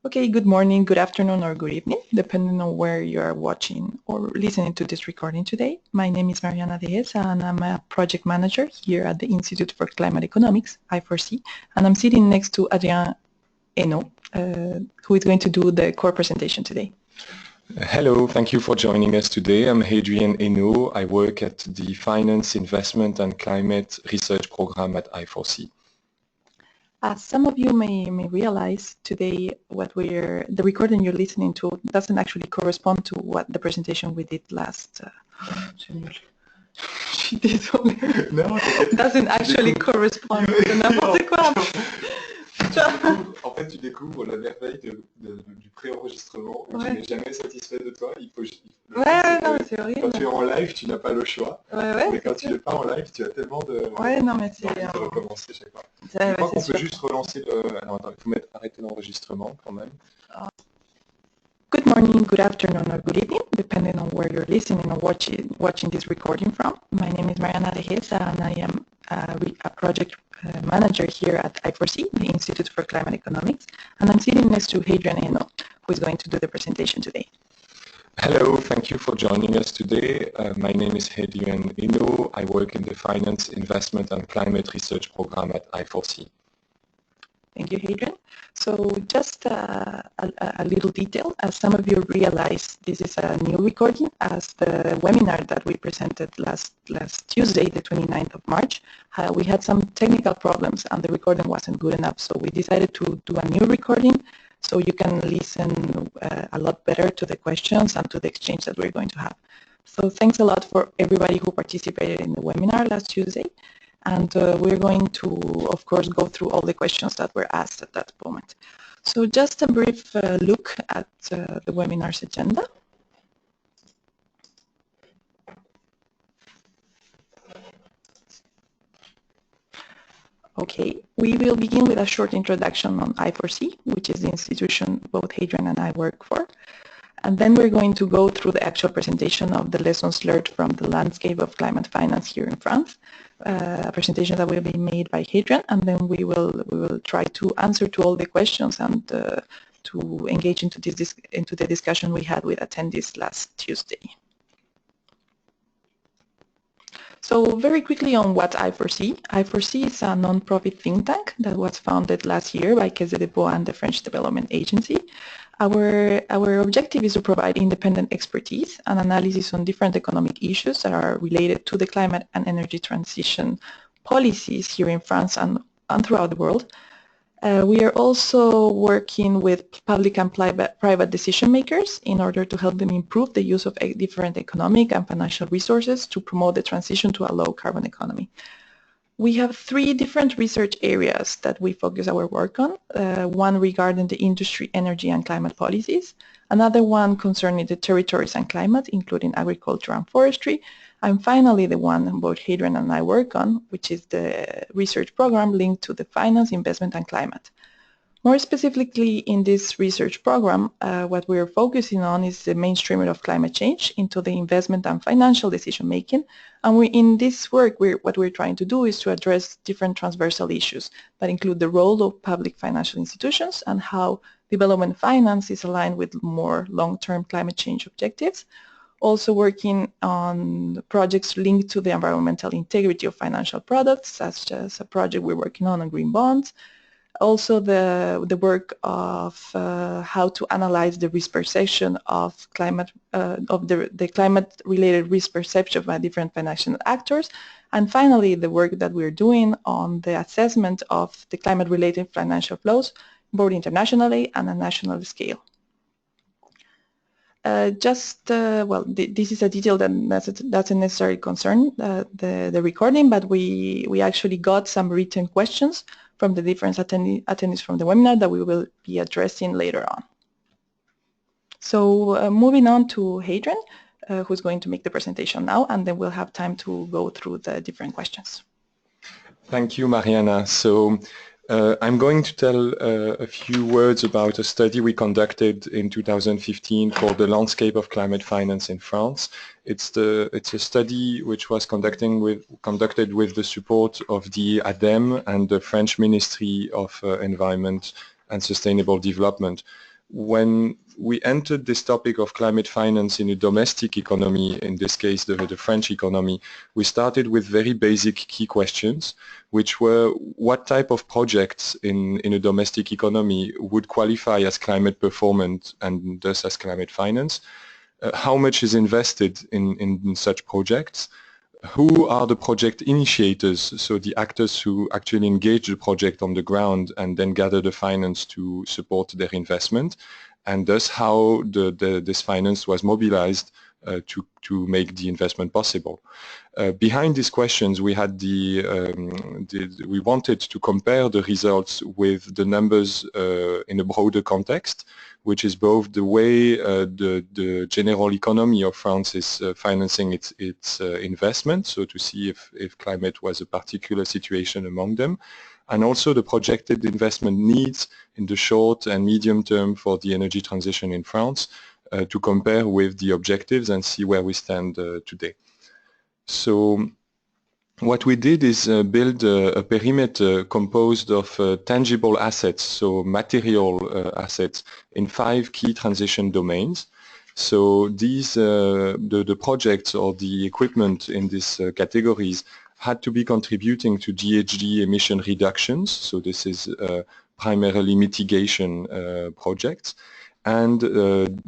Okay, good morning, good afternoon, or good evening, depending on where you are watching or listening to this recording today. My name is Mariana Dehesa, and I'm a project manager here at the Institute for Climate Economics, I4CE, and I'm sitting next to Adrien Hainaut, who is going to do the core presentation today. Hello, thank you for joining us today. I'm Adrien Hainaut. I work at the Finance, Investment and Climate Research Program at I4CE. As some of you may realize today, the recording you're listening to doesn't actually correspond to what the presentation we did last. Doesn't actually correspond to n'importe quoi. En fait, tu découvres la merveille du pré-enregistrement. Ouais. Tu n'es jamais satisfait de toi. Il faut, non, c'est horrible. Quand tu es en live, tu n'as pas le choix. Ouais, mais quand tu n'es pas en live, tu as tellement de... Ouais, non, mais c'est... de recommencer chaque fois. Je crois qu'on peut juste relancer le... Alors, attends, il faut arrêter l'enregistrement quand même. Good morning, good afternoon, or good evening, depending on where you're listening or watching this recording from. My name is Mariana Dehesa, and I am a project manager here at I4CE, the Institute for Climate Economics, and I'm sitting next to Adrien Hainaut, who is going to do the presentation today. Hello, thank you for joining us today. My name is Adrien Hainaut. I work in the Finance, Investment and Climate Research Program at I4CE. Thank you, Adrien. So just a little detail, as some of you realize, this is a new recording, as the webinar that we presented last Tuesday, the 29th of March, we had some technical problems and the recording wasn't good enough, so we decided to do a new recording so you can listen a lot better to the questions and to the exchange that we're going to have. So thanks a lot for everybody who participated in the webinar last Tuesday. And we're going to, of course, go through all the questions that were asked at that moment. So just a brief look at the webinar's agenda. Okay, we will begin with a short introduction on I4CE, which is the institution both Adrien and I work for. And then we're going to go through the actual presentation of the lessons learned from the landscape of climate finance here in France, a presentation that will be made by Adrien, and then we will try to answer to all the questions and to engage into the discussion we had with attendees last Tuesday. So very quickly on what I4CE. I4CE is a non-profit think tank that was founded last year by Caisse des Dépôts and the French Development Agency. Our objective is to provide independent expertise and analysis on different economic issues that are related to the climate and energy transition policies here in France and throughout the world. We are also working with public and private decision makers in order to help them improve the use of different economic and financial resources to promote the transition to a low carbon economy. We have three different research areas that we focus our work on. One regarding the industry, energy and climate policies, another one concerning the territories and climate, including agriculture and forestry, and finally the one both Adrien and I work on, which is the research program linked to the finance, investment and climate. More specifically in this research program, what we're focusing on is the mainstreaming of climate change into the investment and financial decision making. And in this work, what we're trying to do is to address different transversal issues that include the role of public financial institutions and how development finance is aligned with more long-term climate change objectives. Also working on projects linked to the environmental integrity of financial products, such as a project we're working on green bonds. Also the work of how to analyze the risk perception of climate, the climate-related risk perception by different financial actors. And finally, the work that we're doing on the assessment of the climate-related financial flows, both internationally and at national scale. Well, this is a detail that doesn't necessarily concern the recording, but we actually got some written questions from the different attendees from the webinar that we will be addressing later on. So moving on to Adrien, who's going to make the presentation now, and then we'll have time to go through the different questions. Thank you, Mariana. So I'm going to tell a few words about a study we conducted in 2015 called The Landscape of Climate Finance in France. It's a study which was conducted with the support of the ADEME and the French Ministry of Environment and Sustainable Development. When we entered this topic of climate finance in a domestic economy, in this case the French economy, we started with very basic key questions, which were what type of projects in a domestic economy would qualify as climate performant and thus as climate finance, how much is invested in such projects, who are the project initiators, so the actors who actually engage the project on the ground and then gather the finance to support their investment, and thus how this finance was mobilized to make the investment possible. Behind these questions, we had we wanted to compare the results with the numbers in a broader context, which is both the way the general economy of France is financing its investment, so to see if climate was a particular situation among them, and also the projected investment needs in the short and medium term for the energy transition in France, to compare with the objectives and see where we stand today. So what we did is build a perimeter composed of tangible assets, so material assets, in 5 key transition domains. So these, the projects or the equipment in these categories had to be contributing to GHG emission reductions. So this is primarily mitigation projects. And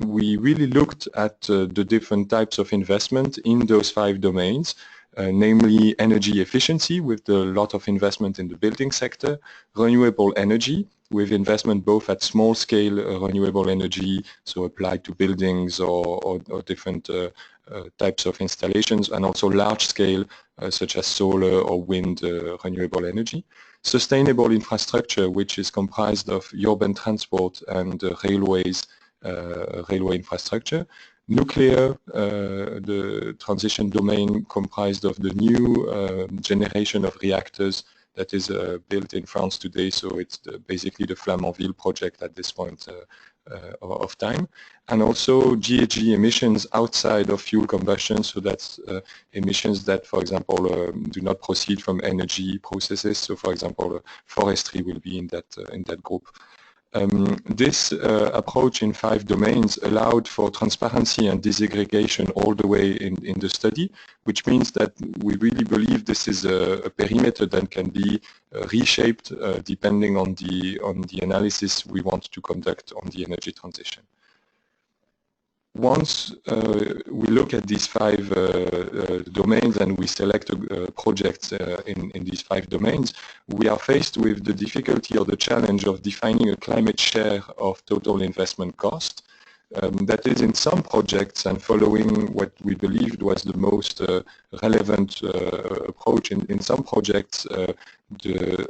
we really looked at the different types of investment in those 5 domains, namely energy efficiency with a lot of investment in the building sector, renewable energy with investment both at small scale renewable energy, so applied to buildings or different types of installations, and also large scale such as solar or wind renewable energy. Sustainable infrastructure, which is comprised of urban transport and railways, railway infrastructure. Nuclear, the transition domain comprised of the new generation of reactors that is built in France today, so it's basically the Flamanville project at this point of time, and also GHG emissions outside of fuel combustion, so that's emissions that, for example, do not proceed from energy processes. So, for example, forestry will be in that group. This approach in 5 domains allowed for transparency and disaggregation all the way in the study, which means that we really believe this is a perimeter that can be reshaped depending on the analysis we want to conduct on the energy transition. Once we look at these 5 domains and we select projects in these 5 domains, we are faced with the difficulty or the challenge of defining a climate share of total investment cost. That is, in some projects, and following what we believed was the most relevant approach, in some projects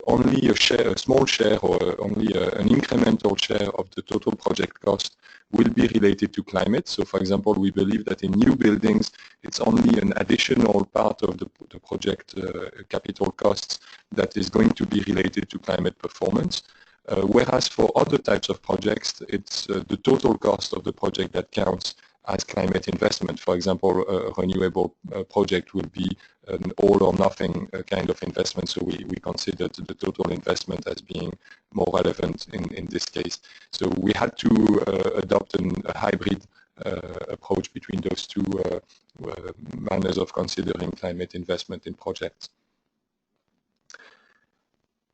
only a small share or only an incremental share of the total project cost will be related to climate. So, for example, we believe that in new buildings, it's only an additional part of the project capital costs that is going to be related to climate performance. Whereas for other types of projects, it's the total cost of the project that counts as climate investment. For example, a renewable project will be an all or nothing kind of investment, so we considered the total investment as being more relevant in this case. So we had to adopt a hybrid approach between those 2 manners of considering climate investment in projects.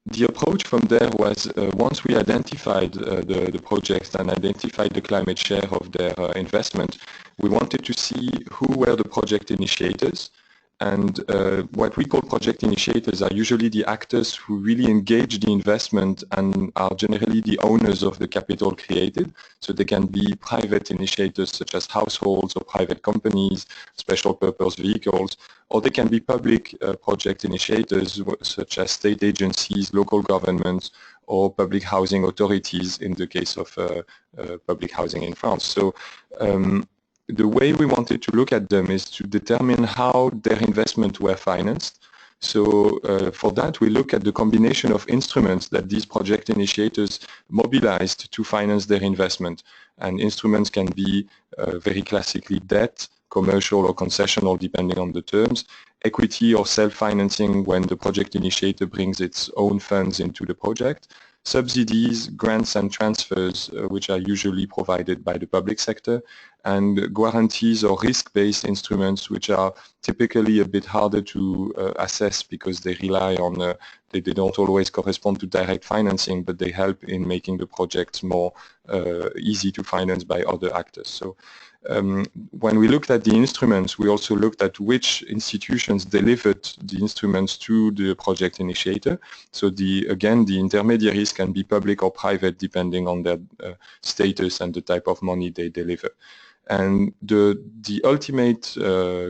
The approach from there was, once we identified the projects and identified the climate share of their investment, we wanted to see who were the project initiators. And what we call project initiators are usually the actors who really engage the investment and are generally the owners of the capital created. So they can be private initiators such as households or private companies, special purpose vehicles, or they can be public project initiators such as state agencies, local governments, or public housing authorities in the case of public housing in France. So the way we wanted to look at them is to determine how their investment were financed. So for that, we look at the combination of instruments that these project initiators mobilized to finance their investment. And instruments can be very classically debt, commercial or concessional depending on the terms, equity or self-financing when the project initiator brings its own funds into the project, subsidies, grants and transfers, which are usually provided by the public sector, and guarantees or risk-based instruments, which are typically a bit harder to assess because they rely on, they don't always correspond to direct financing, but they help in making the projects more easy to finance by other actors. So when we looked at the instruments, we also looked at which institutions delivered the instruments to the project initiator. So again, the intermediaries can be public or private depending on their status and the type of money they deliver. And the ultimate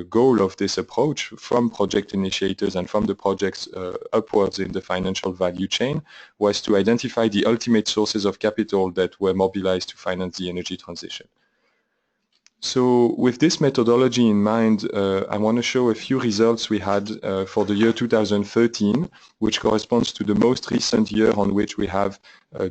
goal of this approach from project initiators and from the projects upwards in the financial value chain was to identify the ultimate sources of capital that were mobilized to finance the energy transition. So with this methodology in mind, I want to show a few results we had for the year 2013, which corresponds to the most recent year on which we have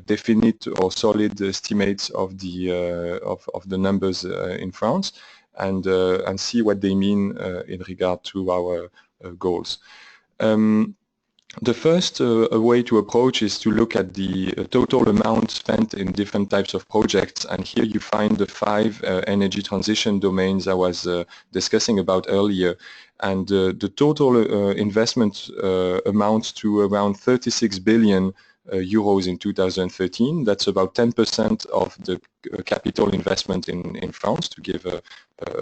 definite or solid estimates of the numbers in France, and see what they mean in regard to our goals. The first way to approach is to look at the total amount spent in different types of projects, and here you find the 5 energy transition domains I was discussing about earlier, and the total investment amounts to around 36 billion euros in 2013. That's about 10% of the capital investment in France, to give a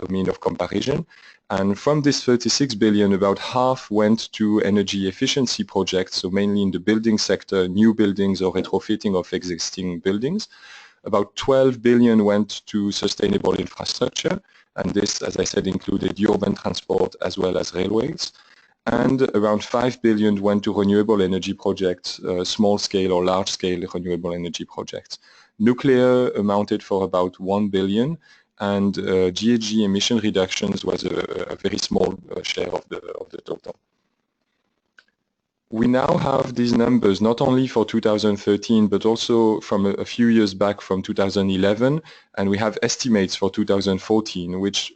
mean of comparison. And from this 36 billion, about half went to energy efficiency projects, so mainly in the building sector, new buildings or retrofitting of existing buildings. About 12 billion went to sustainable infrastructure, and this, as I said, included urban transport as well as railways. And around 5 billion went to renewable energy projects, small-scale or large-scale renewable energy projects. Nuclear amounted for about 1 billion, and GHG emission reductions was a very small share of the total. We now have these numbers not only for 2013, but also from a few years back from 2011, and we have estimates for 2014, which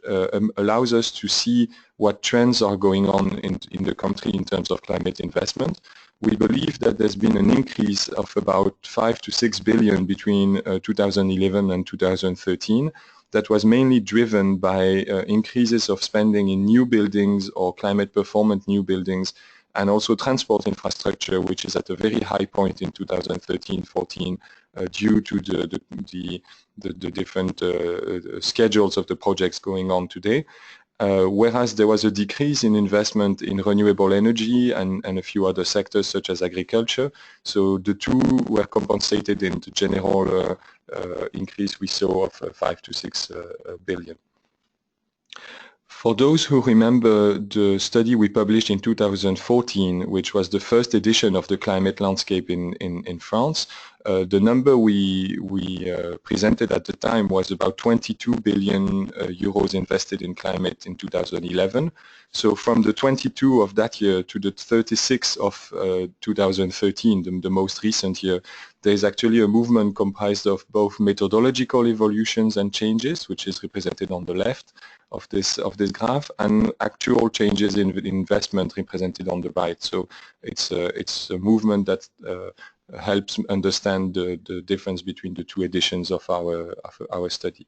allows us to see what trends are going on in the country in terms of climate investment. We believe that there's been an increase of about 5 to 6 billion between 2011 and 2013. That was mainly driven by increases of spending in new buildings or climate performant new buildings, and also transport infrastructure, which is at a very high point in 2013-14 due to the different schedules of the projects going on today. Whereas there was a decrease in investment in renewable energy and a few other sectors such as agriculture. So the two were compensated in the general increase we saw of 5 to 6 billion. For those who remember the study we published in 2014, which was the first edition of the climate landscape in France, the number we presented at the time was about 22 billion euros invested in climate in 2011. So from the 22 of that year to the 36 of 2013, the most recent year, there is actually a movement comprised of both methodological evolutions and changes, which is represented on the left of this graph, and actual changes in investment represented on the right. So it's a movement that helps understand the difference between the two editions of our study.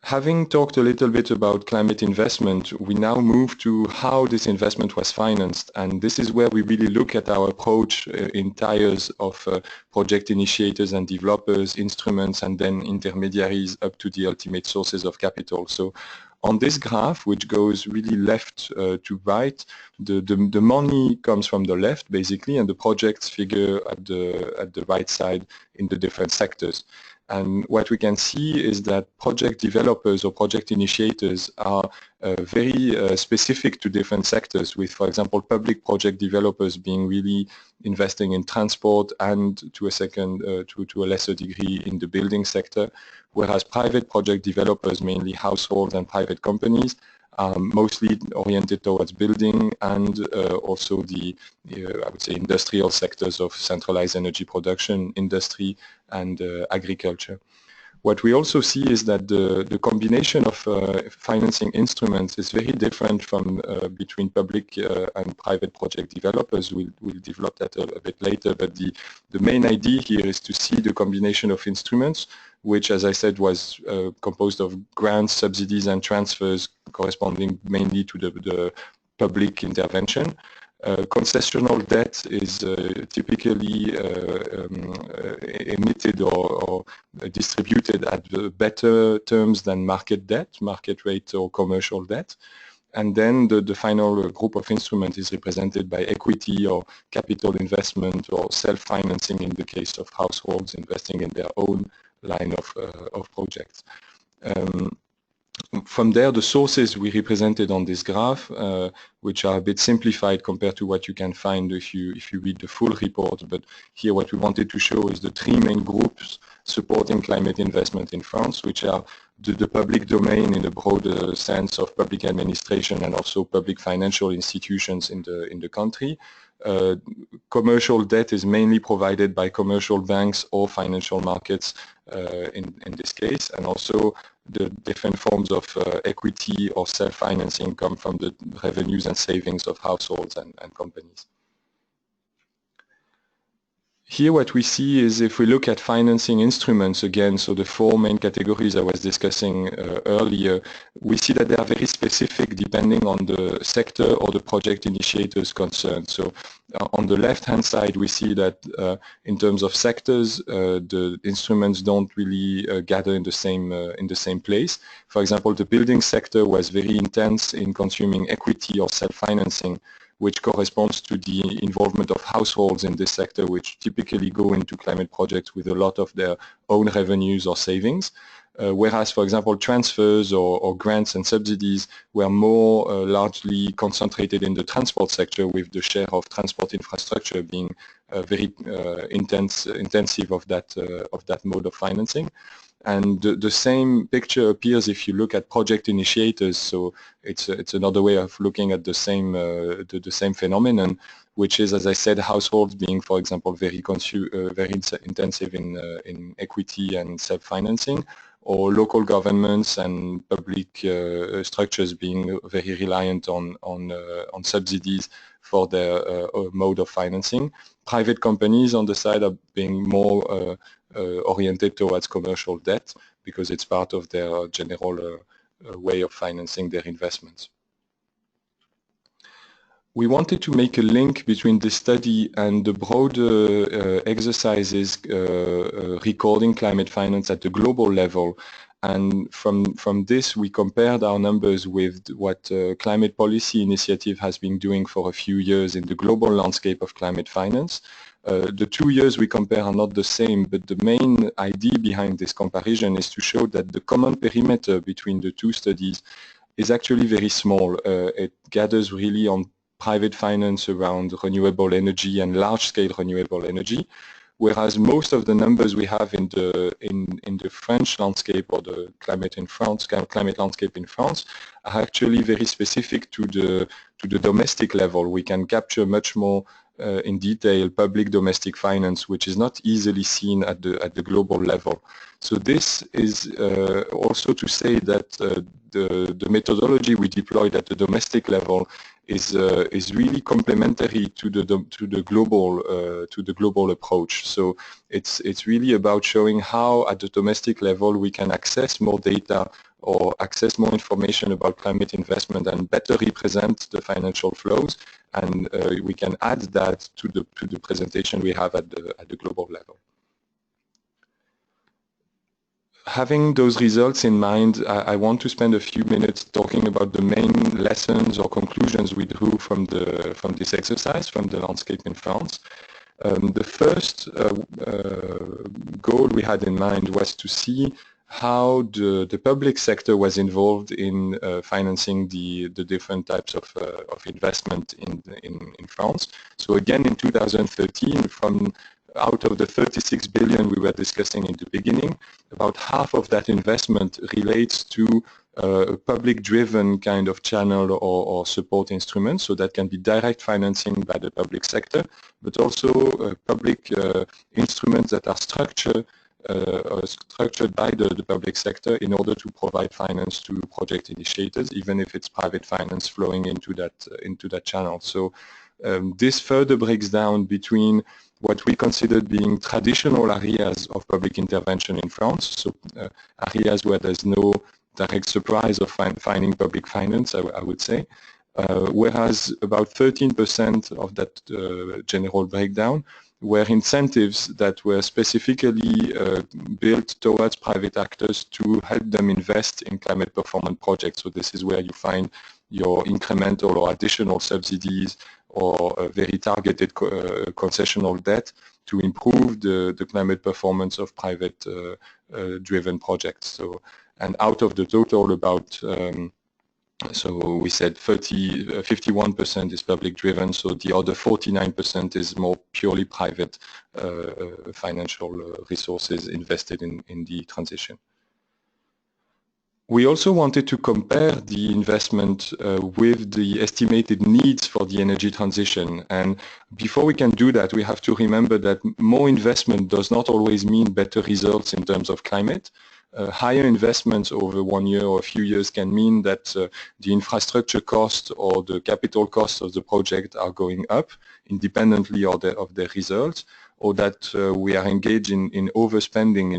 Having talked a little bit about climate investment, we now move to how this investment was financed, and this is where we really look at our approach in tiers of project initiators and developers, instruments, and then intermediaries up to the ultimate sources of capital. So on this graph, which goes really left to right, the money comes from the left basically, and the projects figure at the right side in the different sectors. And what we can see is that project developers or project initiators are very specific to different sectors, with, for example, public project developers being really investing in transport and to a lesser degree in the building sector, whereas private project developers, mainly households and private companies, mostly oriented towards building and also I would say, industrial sectors of centralized energy production, industry, and agriculture. What we also see is that the combination of financing instruments is very different from between public and private project developers. We'll develop that a bit later, but the main idea here is to see the combination of instruments, which, as I said, was composed of grants, subsidies, and transfers corresponding mainly to the public intervention. Concessional debt is typically emitted or distributed at better terms than market debt, market rate or commercial debt. And then the final group of instruments is represented by equity or capital investment or self-financing in the case of households investing in their own line of projects. From there, the sources we represented on this graph, which are a bit simplified compared to what you can find if you read the full report, but here what we wanted to show is the three main groups supporting climate investment in France, which are the public domain in the broader sense of public administration and also public financial institutions in the country. Commercial debt is mainly provided by commercial banks or financial markets in this case, and also the different forms of equity or self-financing come from the revenues and savings of households and companies. Here what we see is if we look at financing instruments again, so the four main categories I was discussing earlier, we see that they are very specific depending on the sector or the project initiators concerned. So on the left-hand side we see that in terms of sectors, the instruments don't really gather in the same place. For example, the building sector was very intense in consuming equity or self-financing, which corresponds to the involvement of households in this sector, which typically go into climate projects with a lot of their own revenues or savings. Whereas, for example, transfers or grants and subsidies were more largely concentrated in the transport sector, with the share of transport infrastructure being very intensive of that mode of financing. And the same picture appears if you look at project initiators. So it's another way of looking at the same phenomenon, which is, as I said, households being, for example, very intensive in equity and self-financing, or local governments and public structures being very reliant on subsidies for their mode of financing. Private companies on the side are being more oriented towards commercial debt because it's part of their general way of financing their investments. We wanted to make a link between this study and the broader exercises recording climate finance at the global level. And from this, we compared our numbers with what Climate Policy Initiative has been doing for a few years in the global landscape of climate finance. The 2 years we compare are not the same, but the main idea behind this comparison is to show that the common perimeter between the two studies is actually very small. It gathers really on private finance around renewable energy and large-scale renewable energy, whereas most of the numbers we have in the French landscape or the climate landscape in France are actually very specific to the domestic level. We can capture much more in detail public domestic finance, which is not easily seen at the global level. So this is also to say that the methodology we deployed at the domestic level is really complementary to the global approach. So it's really about showing how at the domestic level we can access more data or access more information about climate investment and better represent the financial flows, and we can add that to the presentation we have at the global level. Having those results in mind, I want to spend a few minutes talking about the main lessons or conclusions we drew from this exercise, from the landscape in France. The first goal we had in mind was to see how the public sector was involved in financing the different types of investment in France. So again, in 2013, out of the 36 billion we were discussing in the beginning, about half of that investment relates to a public-driven kind of channel or support instrument. So that can be direct financing by the public sector, but also public instruments that are structured structured by the public sector in order to provide finance to project initiators, even if it's private finance flowing into that channel. So this further breaks down between what we consider being traditional areas of public intervention in France, so areas where there's no direct surprise of finding public finance, I would say, whereas about 13% of that general breakdown were incentives that were specifically built towards private actors to help them invest in climate performance projects. So this is where you find your incremental or additional subsidies or very targeted concessional debt to improve the climate performance of private driven projects. So, and out of the total, about so we said 51% is public driven, so the other 49% is more purely private financial resources invested in the transition. We also wanted to compare the investment with the estimated needs for the energy transition. And before we can do that, we have to remember that more investment does not always mean better results in terms of climate. Higher investments over 1 year or a few years can mean that the infrastructure cost or the capital cost of the project are going up independently of their results, or that we are engaged in overspending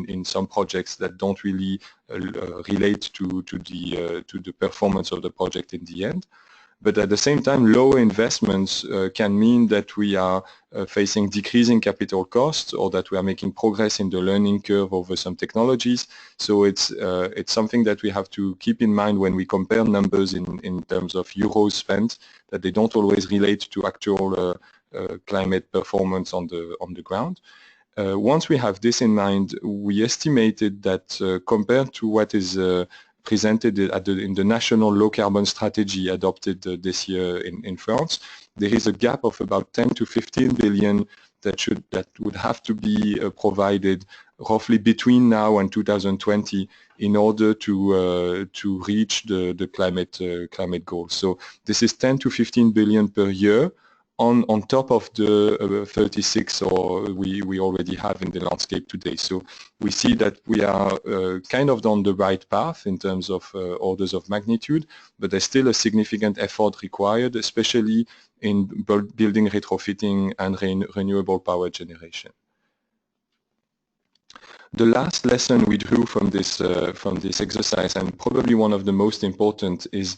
in some projects that don't really relate to the performance of the project in the end. But at the same time, lower investments can mean that we are facing decreasing capital costs, or that we are making progress in the learning curve over some technologies. So it's something that we have to keep in mind when we compare numbers in terms of euros spent, that they don't always relate to actual climate performance on the ground. Once we have this in mind, we estimated that compared to what is presented in the national low carbon strategy adopted this year in France, there is a gap of about 10 to 15 billion that would have to be provided roughly between now and 2020 in order to reach the climate goals. So this is 10 to 15 billion per year on top of the 36 we already have in the landscape today. So we see that we are kind of on the right path in terms of orders of magnitude, but there's still a significant effort required, especially in building retrofitting and renewable power generation. The last lesson we drew from this exercise, and probably one of the most important, is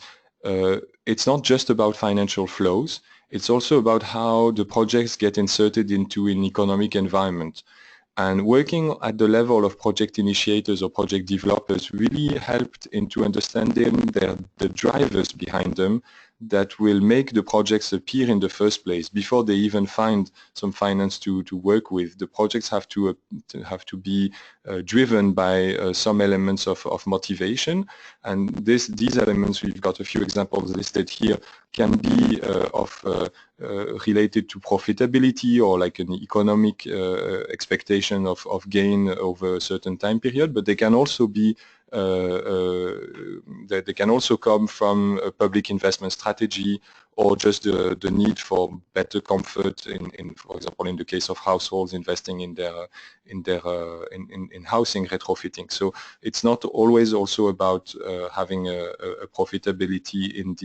it's not just about financial flows. It's also about how the projects get inserted into an economic environment. And working at the level of project initiators or project developers really helped into understanding the drivers behind them that will make the projects appear in the first place before they even find some finance to work with. The projects have to be driven by some elements of motivation, and these elements, we've got a few examples listed here, can be related to profitability or like an economic expectation of gain over a certain time period, but they can also be they can also come from a public investment strategy, or just the need for better comfort in for example, in the case of households investing in housing retrofitting. So it's not always also about having a profitability in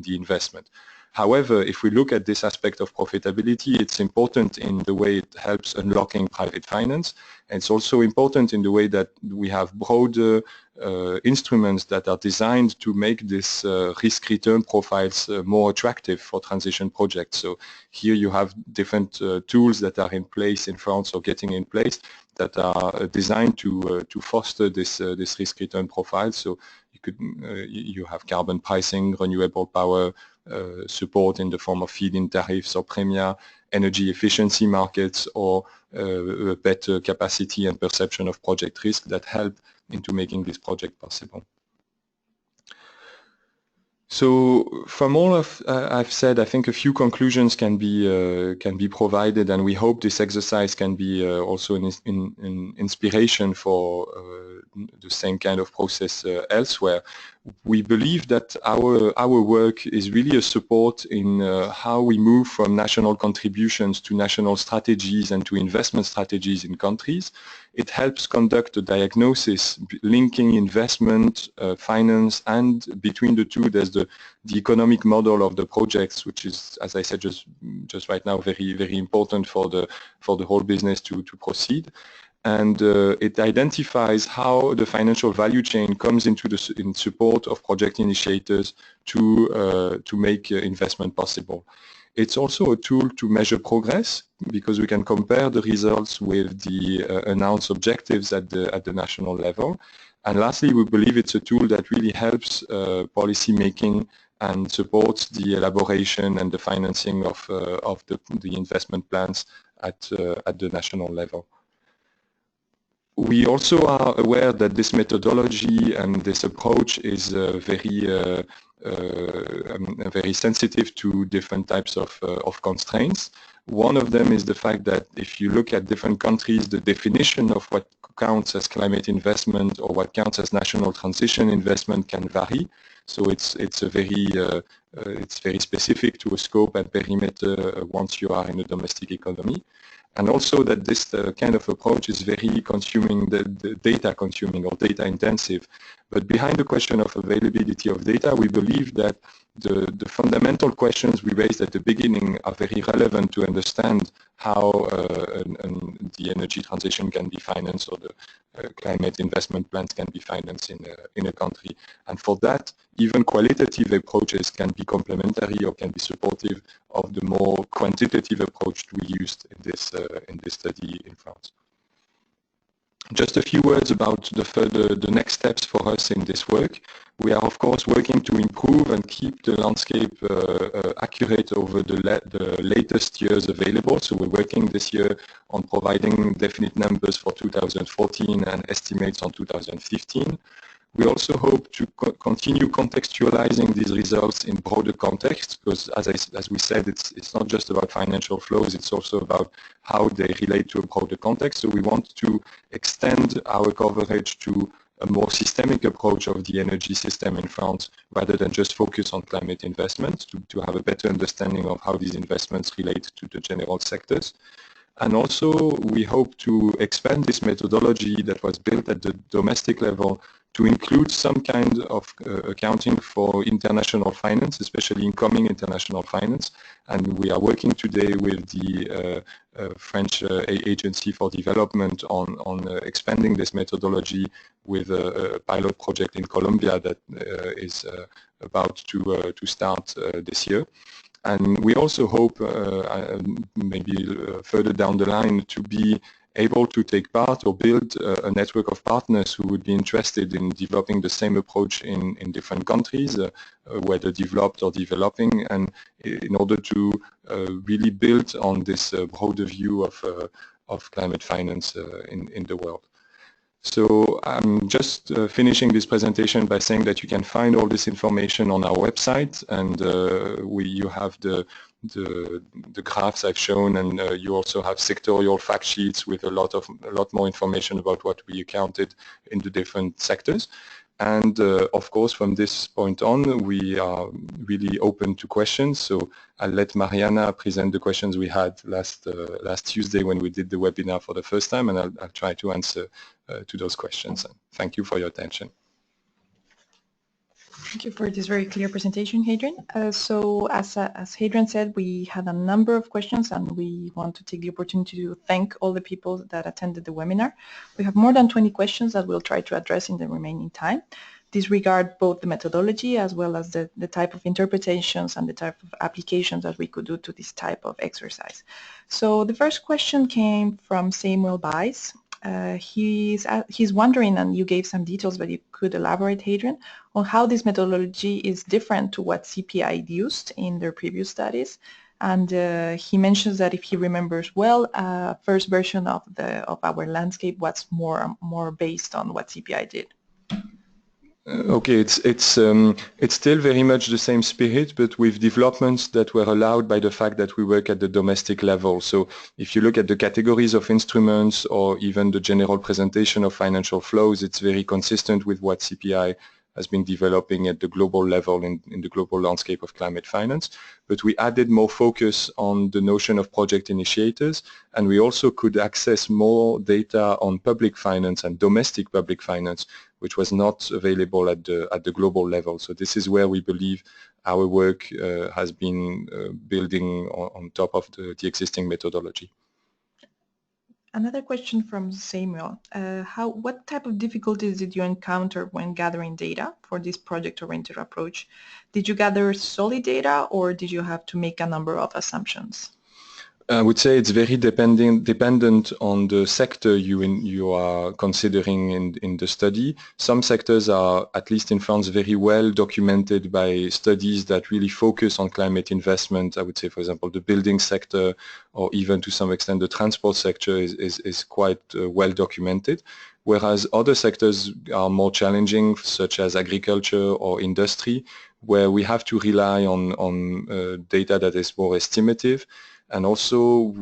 the investment. However, if we look at this aspect of profitability, it's important in the way it helps unlocking private finance. And it's also important in the way that we have broader instruments that are designed to make this risk-return profiles more attractive for transition projects. So here you have different tools that are in place in France or getting in place that are designed to foster this risk-return profile. So you have carbon pricing, renewable power, support in the form of feed-in tariffs or premia, energy efficiency markets, or better capacity and perception of project risk that help into making this project possible. So from all of I've said, I think a few conclusions can be provided, and we hope this exercise can be also an inspiration for the same kind of process elsewhere. We believe that our work is really a support in how we move from national contributions to national strategies and to investment strategies in countries. It helps conduct a diagnosis linking investment, finance, and between the two there's the economic model of the projects, which is, as I said just right now, very important for the whole business to proceed. And it identifies how the financial value chain comes into in support of project initiators to make investment possible. It's also a tool to measure progress because we can compare the results with the announced objectives at the national level. And lastly, we believe it's a tool that really helps policy making and supports the elaboration and the financing of the investment plans at the national level. We also are aware that this methodology and this approach is very sensitive to different types of constraints. One of them is the fact that if you look at different countries, the definition of what counts as climate investment or what counts as national transition investment can vary. So it's very specific to a scope and perimeter once you are in a domestic economy. And also that this kind of approach is very consuming, the data consuming or data intensive. But behind the question of availability of data, we believe that the fundamental questions we raised at the beginning are very relevant to understand how the energy transition can be financed or the climate investment plans can be financed in a country. And for that, even qualitative approaches can be complementary or can be supportive of the more quantitative approach we used in this study in France. Just a few words about the next steps for us in this work. We are, of course, working to improve and keep the landscape accurate over the latest years available. So we're working this year on providing definite numbers for 2014 and estimates on 2015. We also hope to continue contextualizing these results in broader context, because as we said, it's not just about financial flows, it's also about how they relate to a broader context. So we want to extend our coverage to a more systemic approach of the energy system in France, rather than just focus on climate investments, to have a better understanding of how these investments relate to the general sectors. And also, we hope to expand this methodology that was built at the domestic level to include some kind of accounting for international finance, especially incoming international finance. And we are working today with the French Agency for Development on expanding this methodology with a pilot project in Colombia that is about to start this year. And we also hope, maybe further down the line, to be able to take part or build a network of partners who would be interested in developing the same approach in different countries, whether developed or developing, and in order to really build on this broader view of climate finance in the world. So I'm just finishing this presentation by saying that you can find all this information on our website, and you have the graphs I've shown, and you also have sectorial fact sheets with a lot more information about what we accounted in the different sectors. And of course, from this point on, we are really open to questions. So I'll let Mariana present the questions we had last Tuesday when we did the webinar for the first time, and I'll try to answer to those questions. And thank you for your attention. Thank you for this very clear presentation, Hadrian. So as Hadrian said, we had a number of questions, and we want to take the opportunity to thank all the people that attended the webinar. We have more than 20 questions that we'll try to address in the remaining time. These regard both the methodology as well as the type of interpretations and the type of applications that we could do to this type of exercise. So the first question came from Samuel Bice. He's wondering, and you gave some details, but you could elaborate, Hadrian, on how this methodology is different to what CPI used in their previous studies. And he mentions that if he remembers well, first version of our landscape was more based on what CPI did. Okay, it's still very much the same spirit, but with developments that were allowed by the fact that we work at the domestic level. So if you look at the categories of instruments or even the general presentation of financial flows, it's very consistent with what CPI has been developing at the global level in the global landscape of climate finance. But we added more focus on the notion of project initiators, and we also could access more data on public finance and domestic public finance, which was not available at the global level. So this is where we believe our work has been building on top of the existing methodology. Another question from Samuel. What type of difficulties did you encounter when gathering data for this project-oriented approach? Did you gather solid data or did you have to make a number of assumptions? I would say it's very dependent on the sector you are considering in the study. Some sectors are, at least in France, very well documented by studies that really focus on climate investment. I would say, for example, the building sector, or even to some extent the transport sector is quite well documented. Whereas other sectors are more challenging, such as agriculture or industry, where we have to rely on data that is more estimative. And also,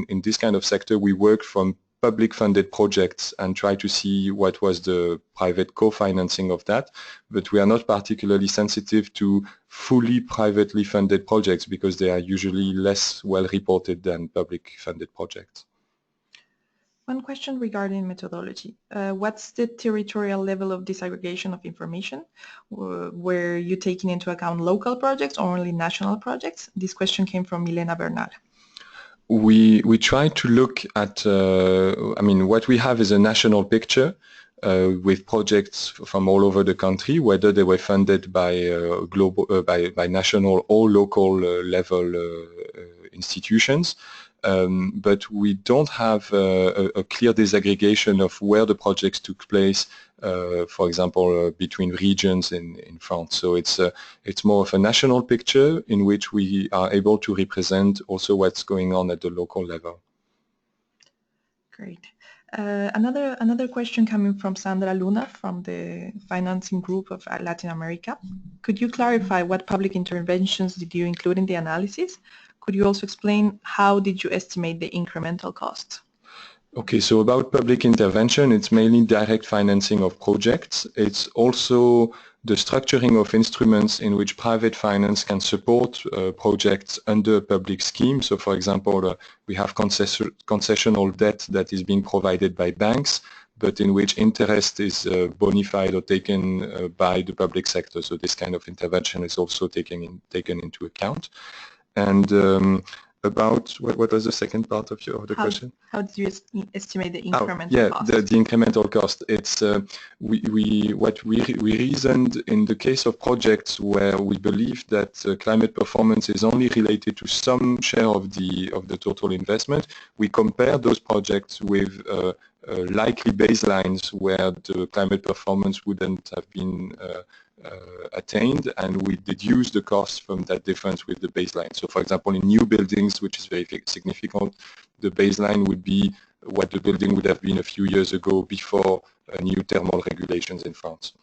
in this kind of sector, we work from public funded projects and try to see what was the private co-financing of that. But we are not particularly sensitive to fully privately funded projects because they are usually less well reported than public funded projects. One question regarding methodology. What's the territorial level of disaggregation of information? Were you taking into account local projects or only national projects? This question came from Milena Bernal. We try to look at, I mean, what we have is a national picture with projects from all over the country, whether they were funded by by national or local level institutions. But we don't have a clear disaggregation of where the projects took place, for example, between regions in France. So it's more of a national picture in which we are able to represent also what's going on at the local level. Great. Another question coming from Sandra Luna from the financing group of Latin America. Could you clarify what public interventions did you include in the analysis? Could you also explain how did you estimate the incremental cost? Okay, so about public intervention, it's mainly direct financing of projects. It's also the structuring of instruments in which private finance can support projects under a public scheme. So for example, we have concessional debt that is being provided by banks, but in which interest is bona fide or taken by the public sector. So this kind of intervention is also taken into account. And about what was the second part of the question? How did you estimate the incremental cost? The incremental cost. It's what we reasoned in the case of projects where we believe that climate performance is only related to some share of the total investment. We compare those projects with likely baselines where the climate performance wouldn't have been attained, and we deduce the cost from that difference with the baseline. So for example, in new buildings, which is very significant, the baseline would be what the building would have been a few years ago before new thermal regulations in France.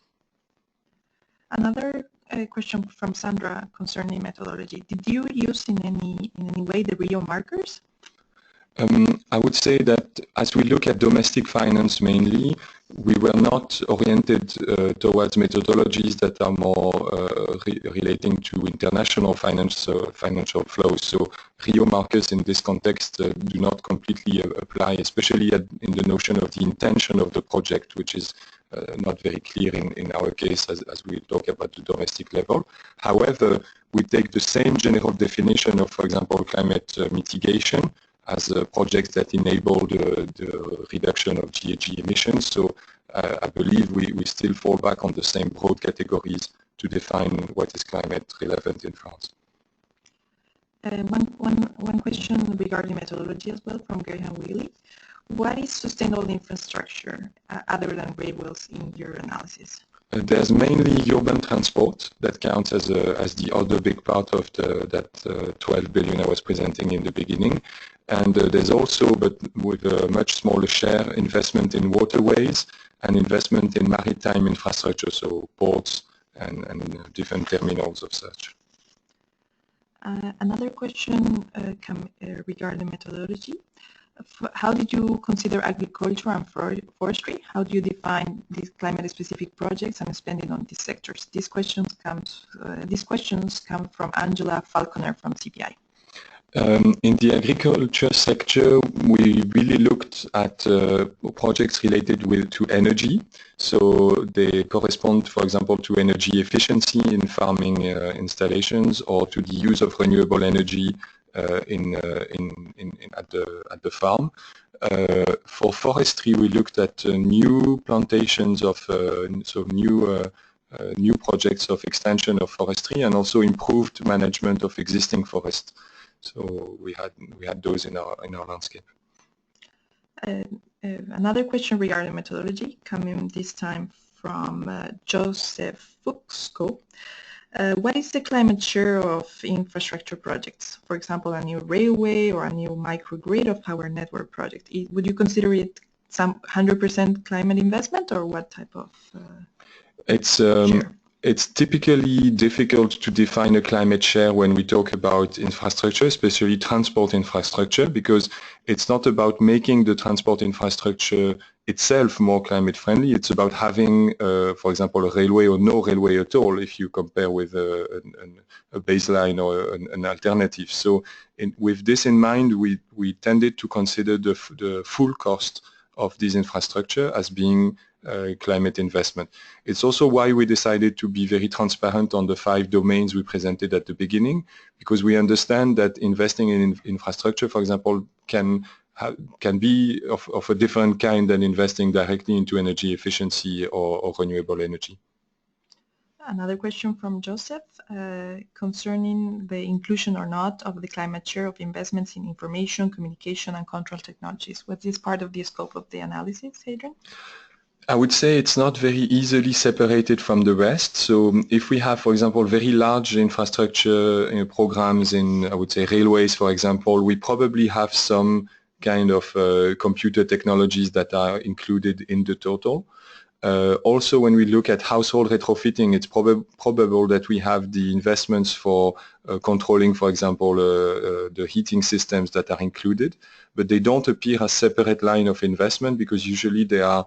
Another question from Sandra concerning methodology. Did you use in any way the Rio markers? I would say that as we look at domestic finance mainly, we were not oriented towards methodologies that are more relating to international financial flows. So Rio markers in this context do not completely apply, especially in the notion of the intention of the project, which is not very clear in our case as we talk about the domestic level. However, we take the same general definition of, for example, climate mitigation as projects that enable the reduction of GHG emissions. So I believe we still fall back on the same broad categories to define what is climate relevant in France. One question regarding methodology as well from Graham Wheely. What is sustainable infrastructure other than railways in your analysis? There's mainly urban transport that counts as the other big part of that 12 billion I was presenting in the beginning. And there's also, but with a much smaller share, investment in waterways and investment in maritime infrastructure, so ports and different terminals of such. Another question regarding methodology. How did you consider agriculture and forestry? How do you define these climate-specific projects and spending on these sectors? These questions come from Angela Falconer from CPI. In the agriculture sector, we really looked at projects related to energy. So they correspond, for example, to energy efficiency in farming installations or to the use of renewable energy at the farm. For forestry, we looked at new plantations of new projects of extension of forestry and also improved management of existing forests. So we had those in our landscape. Another question regarding methodology, coming this time from Joseph Fuchsko. What is the climate share of infrastructure projects? For example, a new railway or a new microgrid of power network project. Would you consider it some 100% climate investment, or what type of share? It's typically difficult to define a climate share when we talk about infrastructure, especially transport infrastructure, because it's not about making the transport infrastructure itself more climate friendly. It's about having, for example, a railway or no railway at all if you compare with a baseline or an alternative. So with this in mind, we tended to consider the full cost of this infrastructure as being climate investment. It's also why we decided to be very transparent on the 5 domains we presented at the beginning, because we understand that investing in infrastructure, for example, can be of a different kind than investing directly into energy efficiency or renewable energy. Another question from Joseph concerning the inclusion or not of the climate share of investments in information, communication and control technologies. Was this part of the scope of the analysis, Adrian? I would say it's not very easily separated from the rest. So if we have, for example, very large infrastructure programs in, I would say, railways, for example, we probably have some kind of computer technologies that are included in the total. Also, when we look at household retrofitting, it's probable that we have the investments for controlling, for example, the heating systems that are included, but they don't appear as separate line of investment because usually they are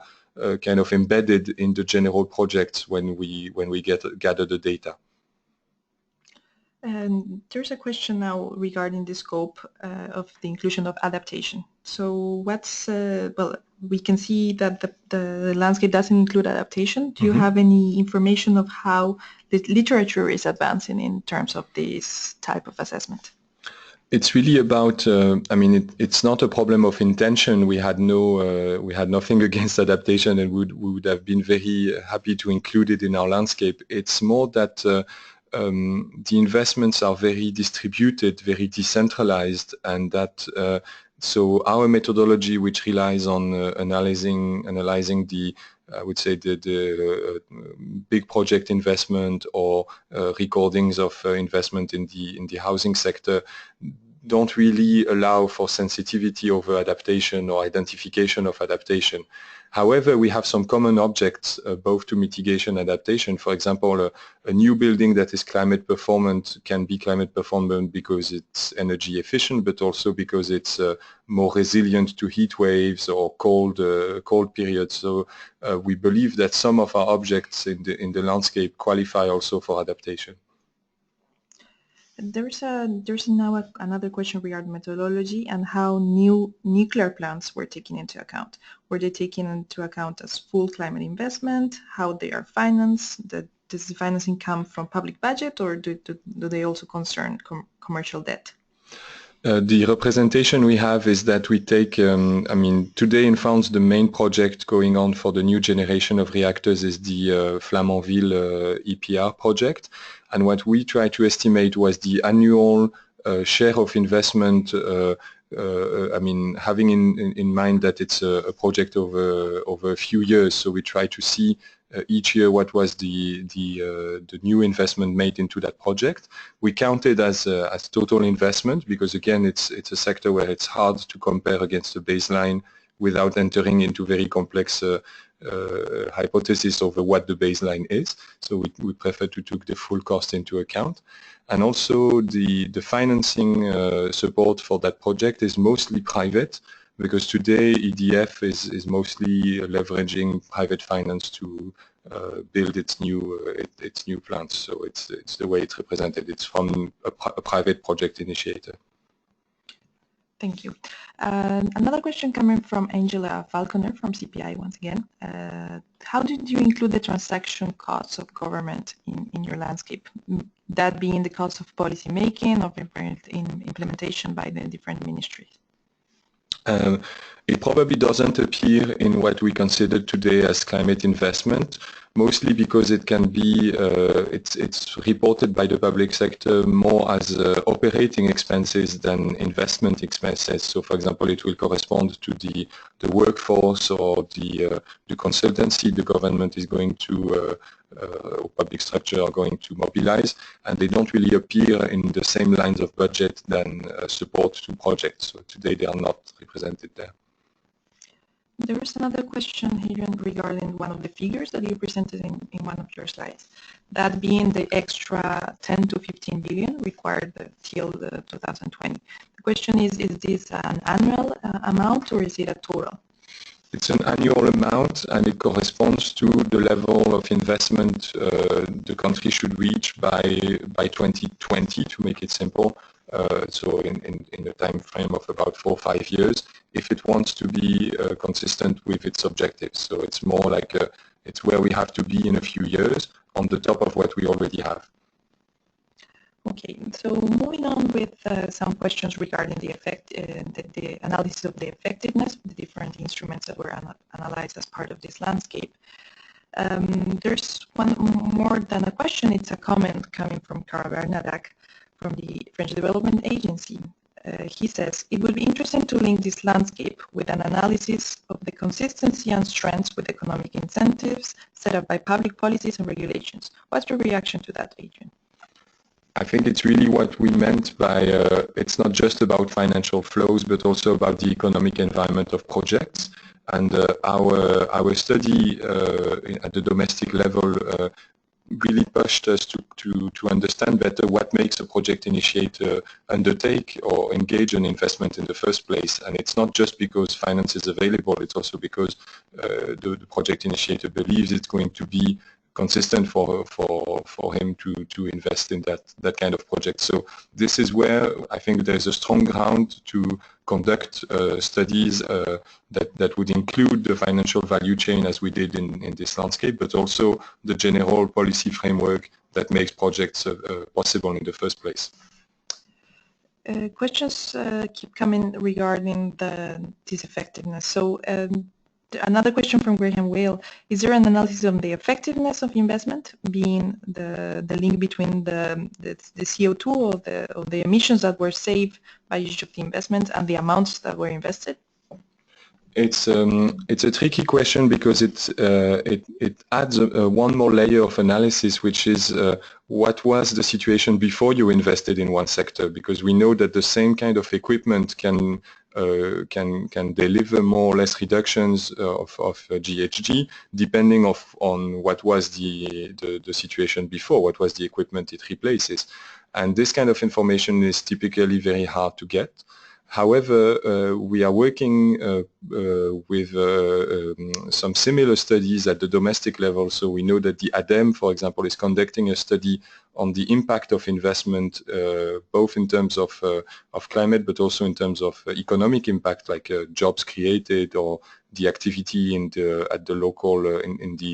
kind of embedded in the general projects when we gather the data. And there's a question now regarding the scope of the inclusion of adaptation. So what's, well, we can see that the landscape doesn't include adaptation. Do you have any information of how the literature is advancing in terms of this type of assessment? It's really about, I mean, it's not a problem of intention. We had nothing against adaptation and we would have been very happy to include it in our landscape. It's more that the investments are very distributed, very decentralized, and that so our methodology, which relies on analyzing the I would say the big project investment or recordings of investment in the housing sector, don't really allow for sensitivity over adaptation or identification of adaptation. However, we have some common objects both to mitigation and adaptation. For example, a new building that is climate performant can be climate performant because it's energy efficient, but also because it's more resilient to heat waves or cold periods. So we believe that some of our objects in the landscape qualify also for adaptation. There's now another question regarding methodology and how new nuclear plants were taken into account. Were they taken into account as full climate investment? How they are financed? Does the financing come from public budget, or do they also concern commercial debt? The representation we have is that we take, I mean, today in France, the main project going on for the new generation of reactors is the Flamanville EPR project. And what we try to estimate was the annual share of investment, I mean, having in mind that it's a project over a few years. So we try to see each year what was the new investment made into that project. We count it as total investment because again it's a sector where it's hard to compare against the baseline without entering into very complex hypothesis over what the baseline is. So we prefer to take the full cost into account. And also the financing support for that project is mostly private, because today EDF is mostly leveraging private finance to build its new plants. So it's the way it's represented. It's from a private project initiator. Thank you. Another question coming from Angela Falconer from CPI once again. How did you include the transaction costs of government in your landscape? That being the cost of policy making, of implementation by the different ministries? It probably doesn't appear in what we consider today as climate investment, mostly because it can be, it's reported by the public sector more as operating expenses than investment expenses. So for example, it will correspond to the workforce or the consultancy the government is going to, or public structure are going to mobilize, and they don't really appear in the same lines of budget than support to projects. So today they are not represented there. There is another question here regarding one of the figures that you presented in one of your slides, that being the extra 10 to 15 billion required till 2020. The question is this an annual amount or is it a total? It's an annual amount, and it corresponds to the level of investment the country should reach by 2020, to make it simple. So in a time frame of about 4 or 5 years, if it wants to be consistent with its objectives. So it's more like it's where we have to be in a few years on the top of what we already have. Okay, so moving on with some questions regarding the the analysis of the effectiveness of the different instruments that were analyzed as part of this landscape. There's one more than a question, it's a comment coming from Carl Bernadac from the French Development Agency. He says, it would be interesting to link this landscape with an analysis of the consistency and strengths with economic incentives set up by public policies and regulations. What's your reaction to that, Adrian? I think it's really what we meant by it's not just about financial flows, but also about the economic environment of projects. And our study at the domestic level really pushed us to understand better what makes a project initiator undertake or engage in investment in the first place. And it's not just because finance is available, it's also because the project initiator believes it's going to be consistent for him to invest in that kind of project. So this is where I think there's a strong ground to conduct studies that would include the financial value chain as we did in this landscape, but also the general policy framework that makes projects possible in the first place. Questions keep coming regarding this effectiveness. So another question from Graham Whale, is there an analysis on the effectiveness of investment, being the link between the CO2 or the emissions that were saved by each of the investments and the amounts that were invested? It's a tricky question because it adds one more layer of analysis, which is what was the situation before you invested in one sector, because we know that the same kind of equipment can deliver more or less reductions of GHG depending on what was the situation before, what was the equipment it replaces. And this kind of information is typically very hard to get. However, we are working with some similar studies at the domestic level. So we know that the ADEME, for example, is conducting a study on the impact of investment, both in terms of climate, but also in terms of economic impact, like jobs created or the activity in the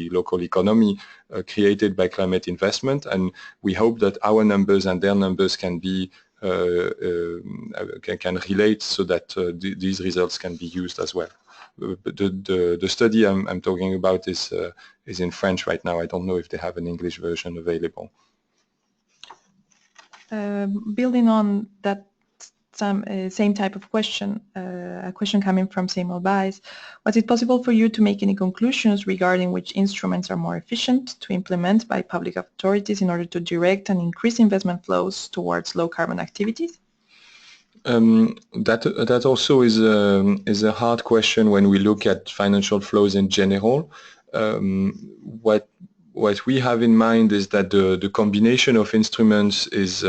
local economy created by climate investment. And we hope that our numbers and their numbers can be can relate so that these results can be used as well. The study I'm talking about is in French right now. I don't know if they have an English version available. Building on that same type of question, a question coming from Samuel Baez, was it possible for you to make any conclusions regarding which instruments are more efficient to implement by public authorities in order to direct and increase investment flows towards low carbon activities? That also is a hard question when we look at financial flows in general. What we have in mind is that the combination of instruments is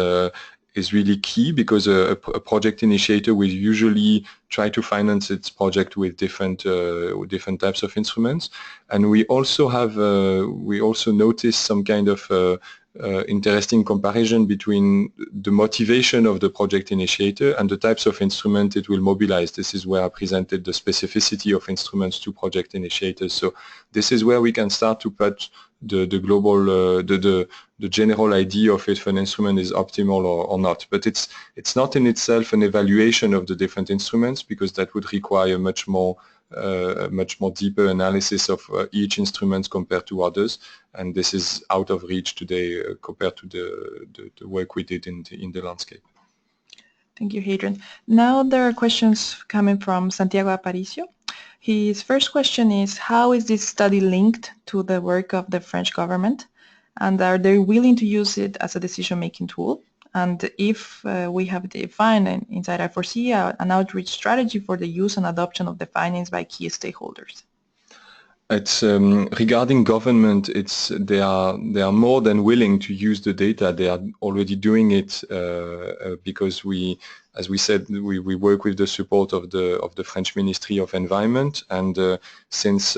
really key, because a project initiator will usually try to finance its project with different types of instruments, and we also notice some kind of interesting comparison between the motivation of the project initiator and the types of instrument it will mobilize. This is where I presented the specificity of instruments to project initiators. So this is where we can start to put the global, the general idea of if an instrument is optimal or not. But it's not in itself an evaluation of the different instruments, because that would require much more deeper analysis of each instrument compared to others, and this is out of reach today compared to the work we did in the landscape. Thank you, Hadrian. Now there are questions coming from Santiago Aparicio. His first question is, how is this study linked to the work of the French government, and are they willing to use it as a decision-making tool? And if we have defined inside I4CE an outreach strategy for the use and adoption of the findings by key stakeholders. It's regarding government. They are more than willing to use the data. They are already doing it because as we said, we work with the support of the French Ministry of Environment, and since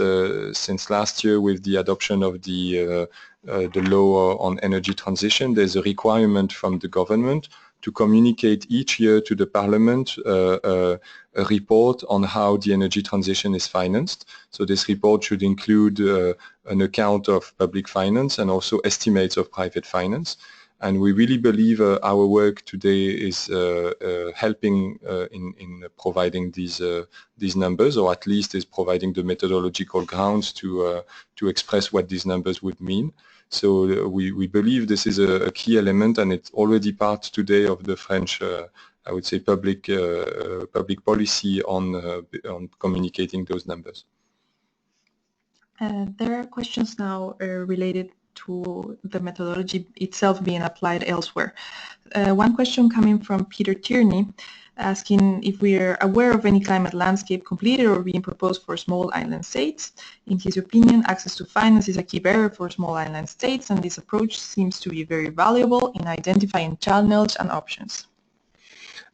last year, with the adoption of the law on energy transition, there's a requirement from the government to communicate each year to the Parliament a report on how the energy transition is financed. So this report should include an account of public finance and also estimates of private finance. And we really believe our work today is helping in providing these numbers, or at least is providing the methodological grounds to express what these numbers would mean. So we believe this is a key element, and it's already part today of the French, I would say, public policy on communicating those numbers. There are questions now related to the methodology itself being applied elsewhere. One question coming from Peter Tierney, asking if we are aware of any climate landscape completed or being proposed for small island states. In his opinion, access to finance is a key barrier for small island states, and this approach seems to be very valuable in identifying channels and options.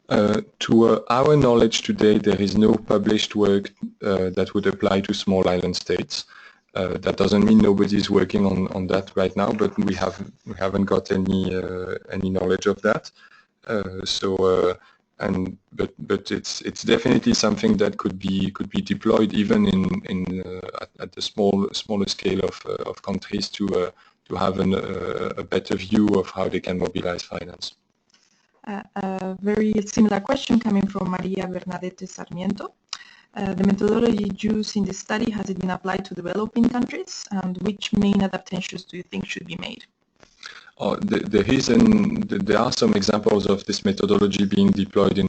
To our knowledge today, there is no published work that would apply to small island states. That doesn't mean nobody is working on that right now, but we haven't got any knowledge of that. But it's definitely something that could be deployed even at the smaller scale of countries to have a better view of how they can mobilize finance. A very similar question coming from Maria Bernadette Sarmiento. The methodology used in the study, has it been applied to developing countries, and which main adaptations do you think should be made? There are some examples of this methodology being deployed in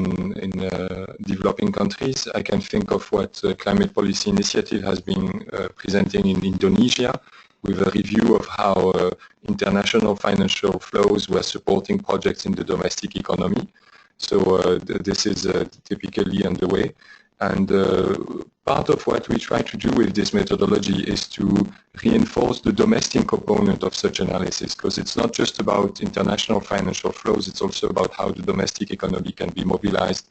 developing countries. I can think of what Climate Policy Initiative has been presenting in Indonesia, with a review of how international financial flows were supporting projects in the domestic economy. So this is typically underway. And part of what we try to do with this methodology is to reinforce the domestic component of such analysis, because it's not just about international financial flows, it's also about how the domestic economy can be mobilized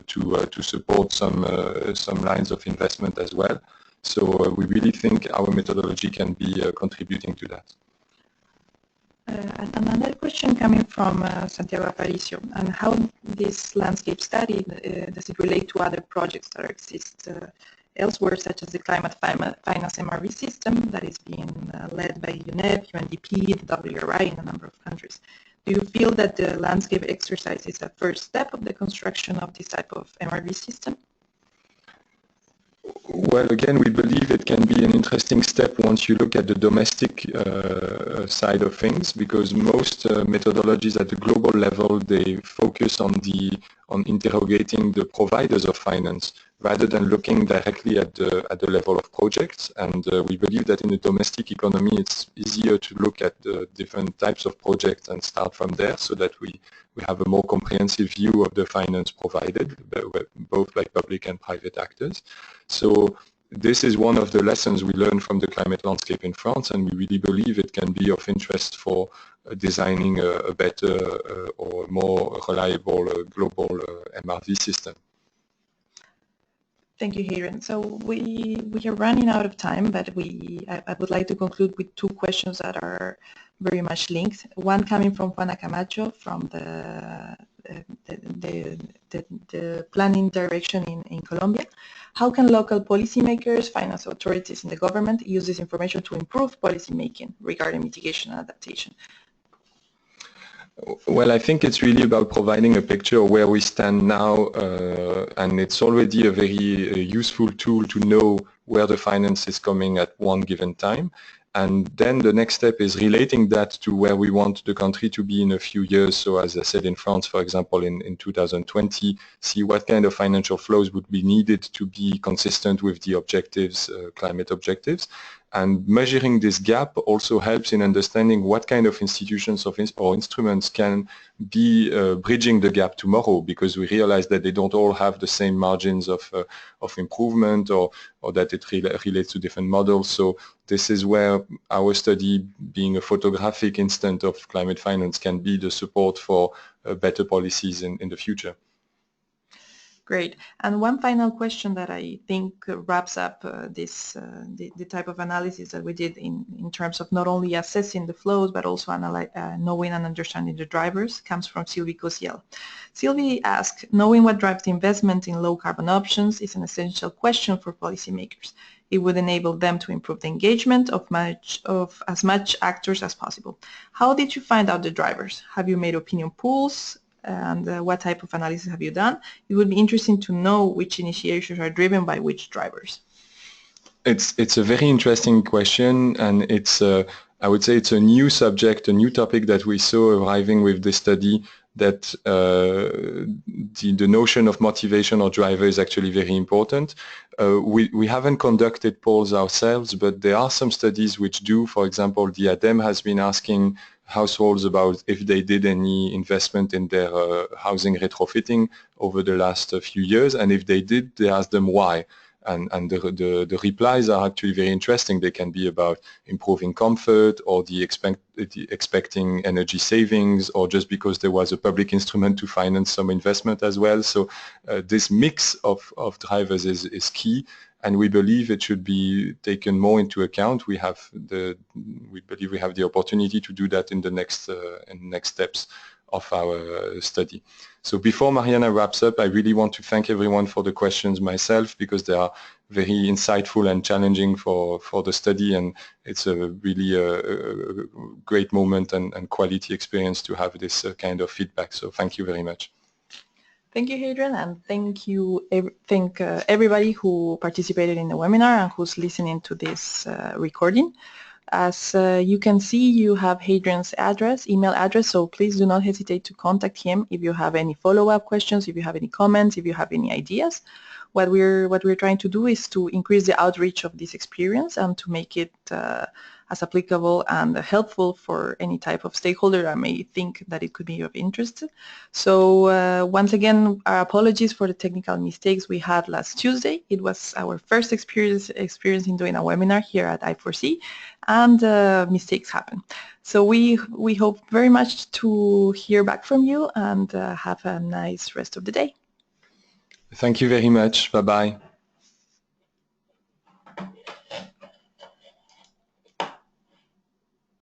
to support some lines of investment as well. So we really think our methodology can be contributing to that. Another question coming from Santiago Aparicio, and how this landscape study, does it relate to other projects that exist elsewhere, such as the climate finance MRV system that is being led by UNEP, UNDP, the WRI in a number of countries. Do you feel that the landscape exercise is a first step of the construction of this type of MRV system? Well, again, we believe it can be an interesting step once you look at the domestic side of things, because most methodologies at the global level, they focus on interrogating the providers of finance, rather than looking directly at the level of projects. And we believe that in the domestic economy, it's easier to look at the different types of projects and start from there, so that we have a more comprehensive view of the finance provided, both by public and private actors. So this is one of the lessons we learned from the climate landscape in France, and we really believe it can be of interest for designing a better or more reliable global MRV system. Thank you, Hadrian. So we are running out of time, but I would like to conclude with two questions that are very much linked. One coming from Juana Camacho from the planning direction in Colombia. How can local policymakers, finance authorities, and the government use this information to improve policy making regarding mitigation and adaptation? Well, I think it's really about providing a picture of where we stand now, and it's already a very useful tool to know where the finance is coming at one given time. And then the next step is relating that to where we want the country to be in a few years. So as I said, in France, for example, in 2020, see what kind of financial flows would be needed to be consistent with the objectives, climate objectives. And measuring this gap also helps in understanding what kind of institutions or instruments can be bridging the gap tomorrow, because we realize that they don't all have the same margins of improvement, or that it relates to different models. So this is where our study, being a photographic instant of climate finance, can be the support for better policies in the future. Great. And one final question that I think wraps up the type of analysis that we did in terms of not only assessing the flows, but also knowing and understanding the drivers, comes from Sylvie Cosiel. Sylvie asked, knowing what drives the investment in low carbon options is an essential question for policymakers. It would enable them to improve the engagement of as much actors as possible. How did you find out the drivers? Have you made opinion polls? And what type of analysis have you done? It would be interesting to know which initiations are driven by which drivers. It's a very interesting question, and it's I would say it's a new subject, a new topic that we saw arriving with this study, that the notion of motivation or driver is actually very important. We haven't conducted polls ourselves, but there are some studies which do. For example, the ADEME has been asking households about if they did any investment in their housing retrofitting over the last few years, and if they did, they asked them why. And the replies are actually very interesting. They can be about improving comfort, or expecting energy savings, or just because there was a public instrument to finance some investment as well. So this mix of drivers is key, and we believe it should be taken more into account. We believe we have the opportunity to do that in the next steps of our study. So before Mariana wraps up, I really want to thank everyone for the questions myself, because they are very insightful and challenging for the study, and it's a really a great moment and quality experience to have this kind of feedback. So thank you very much. Thank you, Hadrian, and thank everybody who participated in the webinar and who's listening to this recording. As you can see, you have Hadrian's email address, so please do not hesitate to contact him if you have any follow-up questions, if you have any comments, if you have any ideas. What we're trying to do is to increase the outreach of this experience and to make it as applicable and helpful for any type of stakeholder that may think that it could be of interest. So once again, our apologies for the technical mistakes we had last Tuesday. It was our first experience in doing a webinar here at I4CE, and mistakes happen. So we hope very much to hear back from you, and have a nice rest of the day. Thank you very much. Bye-bye.